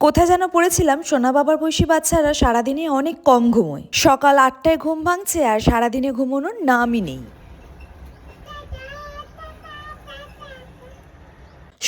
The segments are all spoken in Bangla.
কোথায় যেন পড়েছিলাম সোনা বাবার বয়সী বাচ্চারা সারাদিনে অনেক কম ঘুমোয়। সকাল ৮টায় ঘুম ভাঙছে আর সারাদিনে ঘুমানোর নামই নেই।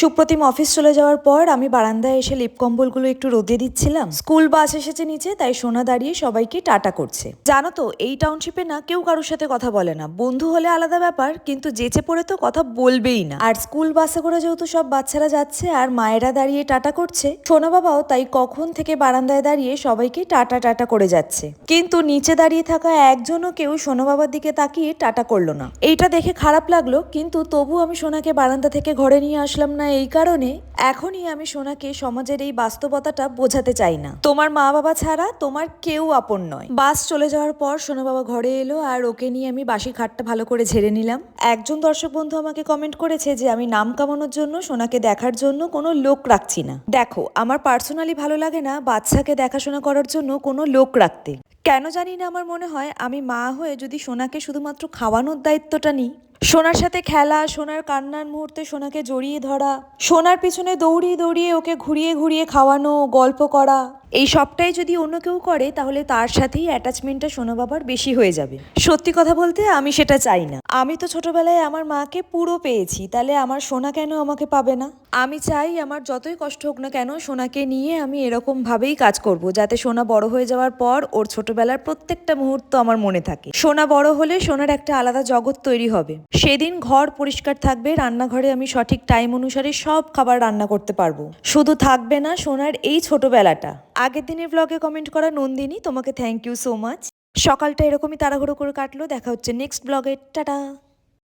সুপ্রতিম অফিস চলে যাওয়ার পর আমি বারান্দায় এসে লেপ কম্বলগুলো একটু রোদে দিচ্ছিলাম। স্কুল বাস এসেছে নিচে, তাই সোনা দাঁড়িয়ে সবাইকে টাটা করছে। জানো তো, এই টাউনশিপে না কেউ কারোর সাথে কথা বলে না। বন্ধু হলে আলাদা ব্যাপার, কিন্তু যেচে পড়ে তো কথা বলবেই না। আর স্কুল বাসে করে যেহেতু সব বাচ্চারা যাচ্ছে আর মায়েরা দাঁড়িয়ে টাটা করছে, সোনা বাবাও তাই কখন থেকে বারান্দায় দাঁড়িয়ে সবাইকে টাটা টাটা করে যাচ্ছে। কিন্তু নিচে দাঁড়িয়ে থাকা একজনও কেউ সোনা বাবার দিকে তাকিয়ে টাটা করলো না। এইটা দেখে খারাপ লাগলো, কিন্তু তবু আমি সোনাকে বারান্দা থেকে ঘরে নিয়ে আসলাম না। এই কারণে এখনই আমি সোনাকে সমাজের এই বাস্তবতাটা বোঝাতে চাই না। তোমার মা বাবা ছাড়া তোমার কেউ আপন নয়। বাস চলে যাওয়ার পর সোনা বাবা ঘরে এলো আর ওকে নিয়ে আমি বাসি খাটটা ভালো করে ঝেড়ে নিলাম। একজন দর্শক বন্ধু আমাকে কমেন্ট করেছে যে আমি নাম কামানোর জন্য সোনাকে দেখার জন্য কোনো লোক রাখছি না। দেখো, আমার পার্সোনালি ভালো লাগে না বাচ্চাকে দেখাশোনা করার জন্য কোনো লোক রাখতে। কেন জানি না, আমার মনে হয় আমি মা হয়ে যদি সোনাকে শুধুমাত্র খাওয়ানোর দায়িত্বটা নিই, সোনার সাথে খেলা, সোনার কান্নার মুহূর্তে সোনাকে জড়িয়ে ধরা, সোনার পিছনে দৌড়িয়ে দৌড়িয়ে ওকে ঘুরিয়ে ঘুরিয়ে খাওয়ানো, গল্প করা, এই সবটাই যদি অন্য কেউ করে তাহলে তার সাথেই অ্যাটাচমেন্টটা সোনা বাবার বেশি হয়ে যাবে। সত্যি কথা বলতে আমি সেটা চাই না। আমি তো ছোটবেলায় আমার মাকে পুরো পেয়েছি, তাহলে আমার সোনা কেন আমাকে পাবে না? আমি চাই আমার যতই কষ্ট হোক না কেন, সোনাকে নিয়ে আমি এরকম ভাবেই কাজ করব, যাতে সোনা বড় হয়ে যাওয়ার পর ওর ছোটবেলার প্রত্যেকটা মুহূর্ত আমার মনে থাকে। সোনা বড় হলে সোনার একটা আলাদা জগৎ তৈরি হবে। সেদিন ঘর পরিষ্কার থাকবে, রান্নাঘরে আমি সঠিক টাইম অনুসারে সব খাবার রান্না করতে পারবো। শুধু থাকবে না সোনার এই ছোটবেলাটা। আগের দিনের ব্লগে কমেন্ট করা নন্দিনী, তোমাকে থ্যাংক ইউ সো মাচ। সকালটা এরকমই তাড়াহুড়ো করে কাটলো। দেখা হচ্ছে নেক্সট ব্লগে। টাটা।